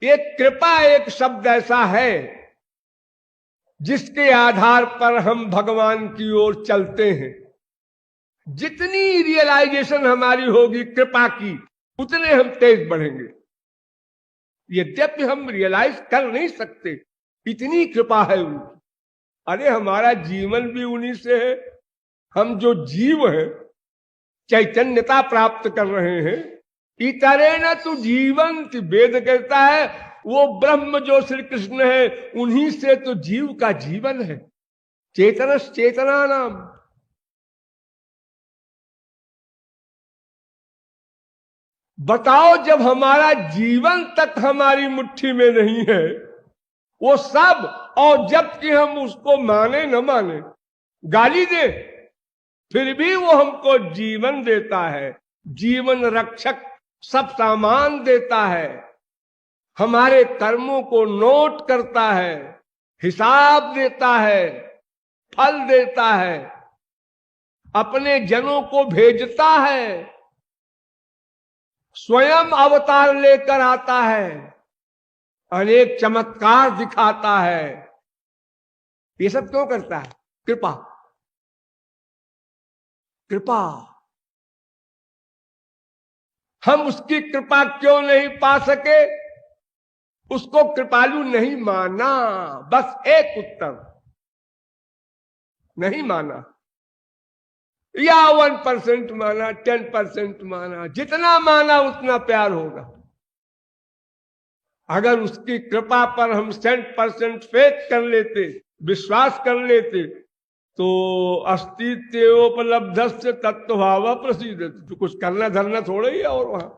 ये कृपा एक शब्द ऐसा है जिसके आधार पर हम भगवान की ओर चलते हैं। जितनी रियलाइजेशन हमारी होगी कृपा की, उतने हम तेज बढ़ेंगे। यद्यपि हम रियलाइज कर नहीं सकते, इतनी कृपा है उनकी। अरे हमारा जीवन भी उन्हीं से है। हम जो जीव हैं, चैतन्यता प्राप्त कर रहे हैं, इतरेण तु जीवंत, वेद कहता है वो ब्रह्म जो श्री कृष्ण है, उन्हीं से तो जीव का जीवन है। चेतनस चेतना नाम। बताओ, जब हमारा जीवन तक हमारी मुट्ठी में नहीं है वो सब, और जबकि हम उसको माने न माने, गाली दे, फिर भी वो हमको जीवन देता है, जीवन रक्षक सब सामान देता है, हमारे कर्मों को नोट करता है, हिसाब देता है, फल देता है, अपने जनों को भेजता है, स्वयं अवतार लेकर आता है, अनेक चमत्कार दिखाता है। ये सब क्यों करता है? कृपा। कृपा। हम उसकी कृपा क्यों नहीं पा सके? उसको कृपालु नहीं माना, बस एक उत्तर, नहीं माना। या 1% माना, 10% माना, जितना माना उतना प्यार होगा। अगर उसकी कृपा पर हम 100% फेथ कर लेते, विश्वास कर लेते, तो अस्तित्वोपलब्ध से तत्वभाव प्रसिद्ध, तो कुछ करना धरना थोड़ा ही है। और वहां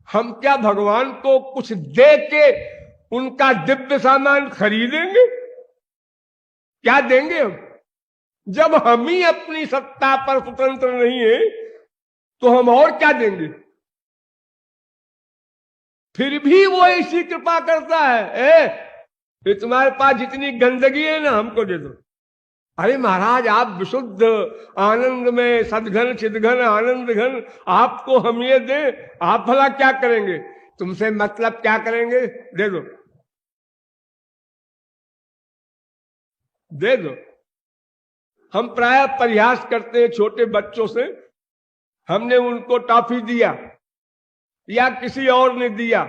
हम क्या भगवान को कुछ दे के उनका दिव्य सामान खरीदेंगे? क्या देंगे हम? जब हम ही अपनी सत्ता पर स्वतंत्र नहीं है तो हम और क्या देंगे? फिर भी वो ऐसी कृपा करता है, ये तुम्हारे पास जितनी गंदगी है ना, हमको दे दो। अरे महाराज, आप विशुद्ध आनंद में सदघन चिदघन आनंद घन, आपको हम ये दे, आप भला क्या करेंगे? तुमसे मतलब क्या करेंगे? दे दो, दे दो। हम प्राय प्रयास करते हैं छोटे बच्चों से, हमने उनको टॉफी दिया या किसी और ने दिया,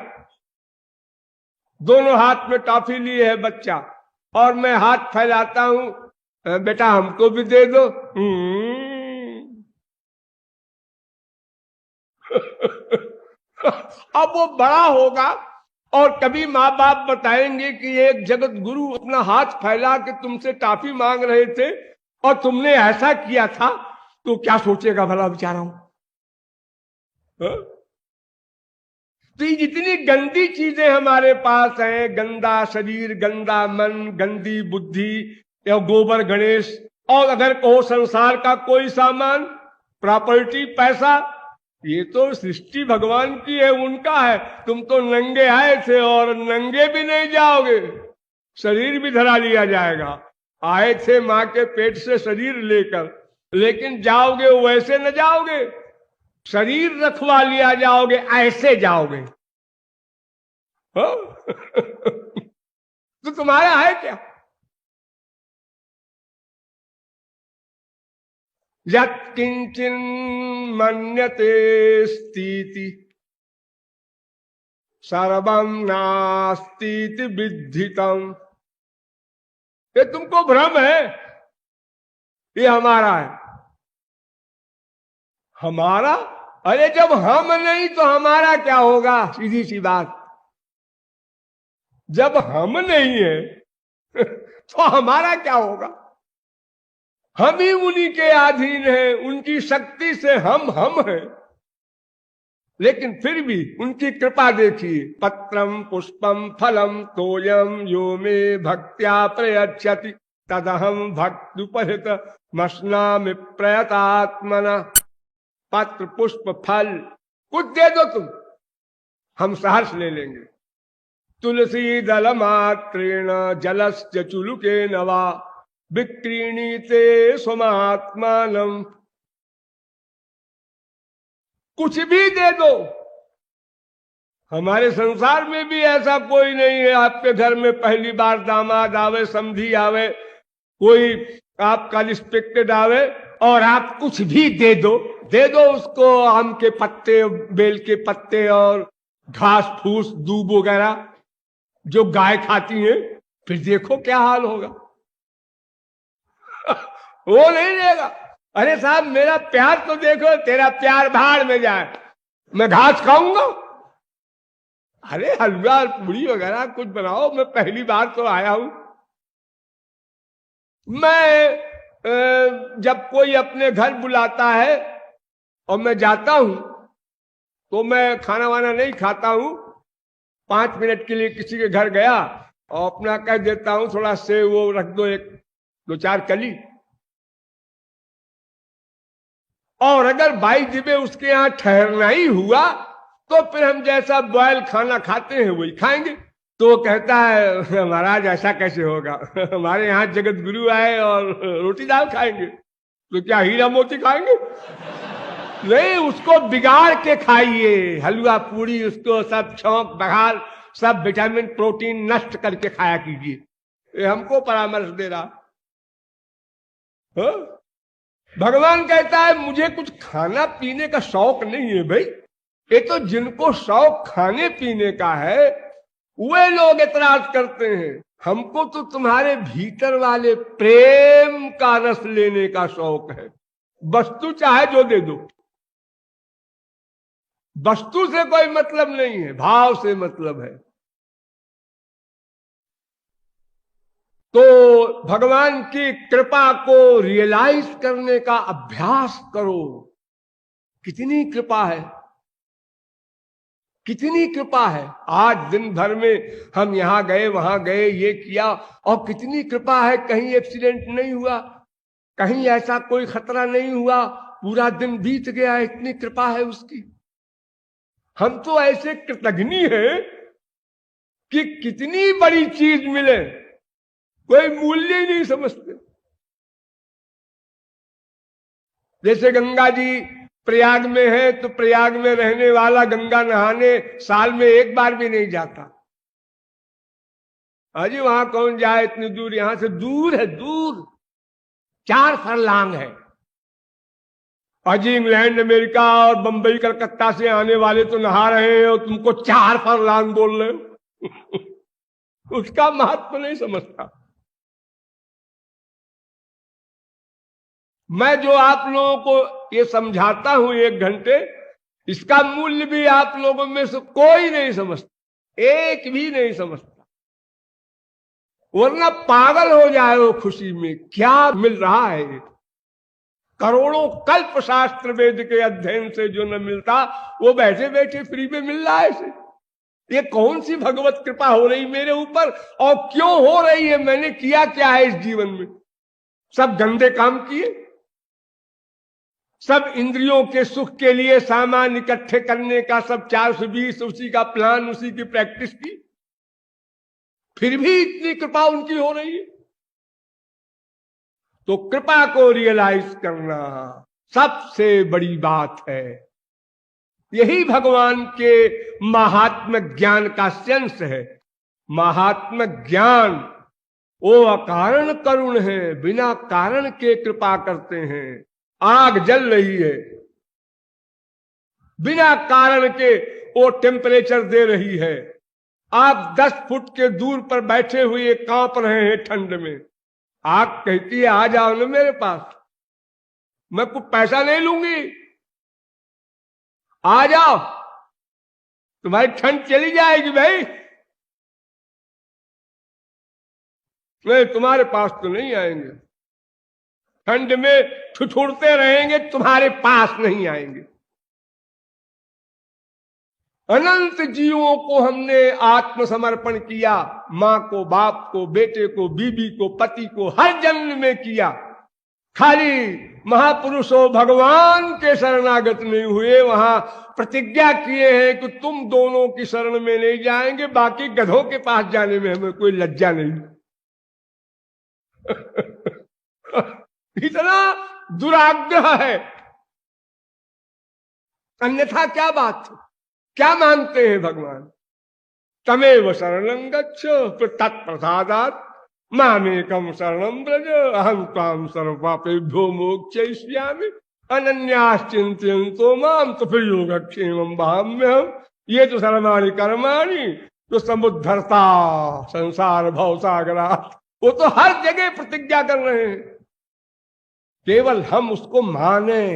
दोनों हाथ में टॉफी लिए है बच्चा, और मैं हाथ फैलाता हूं, बेटा हमको भी दे दो। अब वो बड़ा होगा और कभी माँ बाप बताएंगे कि एक जगत गुरु अपना हाथ फैला के तुमसे टॉफी मांग रहे थे और तुमने ऐसा किया था, तो क्या सोचेगा भला बेचारा हूं? तो ये जितनी गंदी चीजें हमारे पास हैं, गंदा शरीर, गंदा मन, गंदी बुद्धि, या गोबर गणेश, और अगर कहो संसार का कोई सामान, प्रॉपर्टी, पैसा, ये तो सृष्टि भगवान की है, उनका है। तुम तो नंगे आए थे और नंगे भी नहीं जाओगे, शरीर भी धरा लिया जाएगा। आए थे मां के पेट से शरीर लेकर, लेकिन जाओगे वैसे न जाओगे, शरीर रखवा लिया जाओगे, ऐसे जाओगे। तो तुम्हारा है क्या? यत्किंचिन मन्यते स्थिति सर्वम नास्तीति विद्धितम। ये तुमको भ्रम है, ये हमारा है। हमारा? अरे जब हम नहीं तो हमारा क्या होगा? सीधी सी बात, जब हम नहीं है तो हमारा क्या होगा? हम ही उन्हीं के अधीन हैं, उनकी शक्ति से हम हैं। लेकिन फिर भी उनकी कृपा देखिए, पत्रम पुष्पम फलम तोयम यो मे भक्त्या प्रयच्छति तदहम भक्तुपहित मस्नामि प्रयतात्मना। पत्र पुष्प फल कुछ दे दो तुम, हम सहर्ष ले लेंगे। तुलसी दल मात्रेण जलस्य चुलुके नवा विक्रीणीते स्वमात्मानम। कुछ भी दे दो, हमारे संसार में भी ऐसा कोई नहीं है आपके घर में पहली बार दामाद आवे, समधी आवे, कोई आपका रिस्पेक्टेड आवे और आप कुछ भी दे दो उसको, आम के पत्ते, बेल के पत्ते और घास फूस दूब वगैरह जो गाय खाती है, फिर देखो क्या हाल होगा। वो नहीं देगा। अरे साहब मेरा प्यार तो देखो, तेरा प्यार भाड़ में जाए, मैं घास खाऊंगा। अरे हलवा पूरी वगैरह कुछ बनाओ, मैं पहली बार तो आया हूं। मैं जब कोई अपने घर बुलाता है और मैं जाता हूं तो मैं खाना वाना नहीं खाता हूं। 5 मिनट के लिए किसी के घर गया और अपना कह देता हूं थोड़ा से वो रख दो, 1-2-4 कली। और अगर बाई दिबे उसके यहां ठहरना ही हुआ तो फिर हम जैसा बॉयल खाना खाते हैं वही खाएंगे। तो वो कहता है महाराज ऐसा कैसे होगा, हमारे यहां जगत गुरु आए और रोटी दाल खाएंगे, तो क्या हीरा मोती खाएंगे? नहीं, उसको बिगाड़ के खाइए, हलवा पूरी उसको सब छौंक बघार सब विटामिन प्रोटीन नष्ट करके खाया कीजिए। ये हमको परामर्श दे रहा। भगवान कहता है मुझे कुछ खाना पीने का शौक नहीं है भाई। ये तो जिनको शौक खाने पीने का है वे लोग एतराज करते हैं। हमको तो तुम्हारे भीतर वाले प्रेम का रस लेने का शौक है। वस्तु चाहे जो दे दो, वस्तु से कोई मतलब नहीं है, भाव से मतलब है। तो भगवान की कृपा को रियलाइज करने का अभ्यास करो। कितनी कृपा है, कितनी कृपा है। आज दिन भर में हम यहां गए वहां गए, ये किया, और कितनी कृपा है कहीं एक्सीडेंट नहीं हुआ, कहीं ऐसा कोई खतरा नहीं हुआ, पूरा दिन बीत गया, इतनी कृपा है उसकी। हम तो ऐसे कृतज्ञ हैं कि कितनी बड़ी चीज मिले कोई मूल्य ही नहीं समझते। जैसे गंगा जी प्रयाग में है तो प्रयाग में रहने वाला गंगा नहाने साल में एक बार भी नहीं जाता। अजी वहां कौन जाए इतनी दूर, यहां से दूर है, दूर 4 फरलांग है। अजी इंग्लैंड अमेरिका और बंबई कलकत्ता से आने वाले तो नहा रहे हैं और तुमको 4 फरलांग बोल रहे हो। उसका महत्व नहीं समझता। मैं जो आप लोगों को ये समझाता हूं 1 घंटे, इसका मूल्य भी आप लोगों में से कोई नहीं समझता, एक भी नहीं समझता। वरना पागल हो जाए वो खुशी में। क्या मिल रहा है, करोड़ों कल्प शास्त्र वेद के अध्ययन से जो न मिलता वो बैठे बैठे फ्री में मिल रहा है इसे। ये कौन सी भगवत कृपा हो रही मेरे ऊपर, और क्यों हो रही है? मैंने किया क्या है इस जीवन में? सब गंदे काम किए, सब इंद्रियों के सुख के लिए सामान इकट्ठे करने का सब 420 उसी का प्लान, उसी की प्रैक्टिस की, फिर भी इतनी कृपा उनकी हो रही है। तो कृपा को रियलाइज करना सबसे बड़ी बात है। यही भगवान के महात्म ज्ञान का सेंस है। महात्म ज्ञान वो अकारण करुण है, बिना कारण के कृपा करते हैं। आग जल रही है, बिना कारण के वो टेम्परेचर दे रही है। आप 10 फुट के दूर पर बैठे हुए कांप रहे हैं ठंड में, आग कहती है आ जाओ ना मेरे पास, मैं कुछ पैसा नहीं लूंगी, आ जाओ, तुम्हारी ठंड चली जाएगी भाई। नहीं, तुम्हारे पास तो नहीं आएंगे, ठंड में ठुठुरते रहेंगे, तुम्हारे पास नहीं आएंगे। अनंत जीवों को हमने आत्मसमर्पण किया, मां को, बाप को, बेटे को, बीबी को, पति को, हर जन्म में किया। खाली महापुरुषों भगवान के शरणागत नहीं हुए, वहां प्रतिज्ञा किए हैं कि तुम दोनों की शरण में नहीं जाएंगे, बाकी गधों के पास जाने में हमें कोई लज्जा नहीं। इतना दुराग्रह है, अन्यथा क्या बात है। क्या मानते हैं भगवान? तमेव शरणं गच्छ तत्प्रसादात् मामेकम शरणं व्रज अहं त्वां सर्वपापेभ्यो मोक्षयिष्यामि अनन्याश्चिन्तयन्तो मां ततो योगक्षेमं वहाम्यहम्। ये तो सर्वाणि कर्माणि जो समुद्धरता संसार भव सागरा, वो तो हर जगह प्रतिज्ञा कर रहे हैं, केवल हम उसको माने।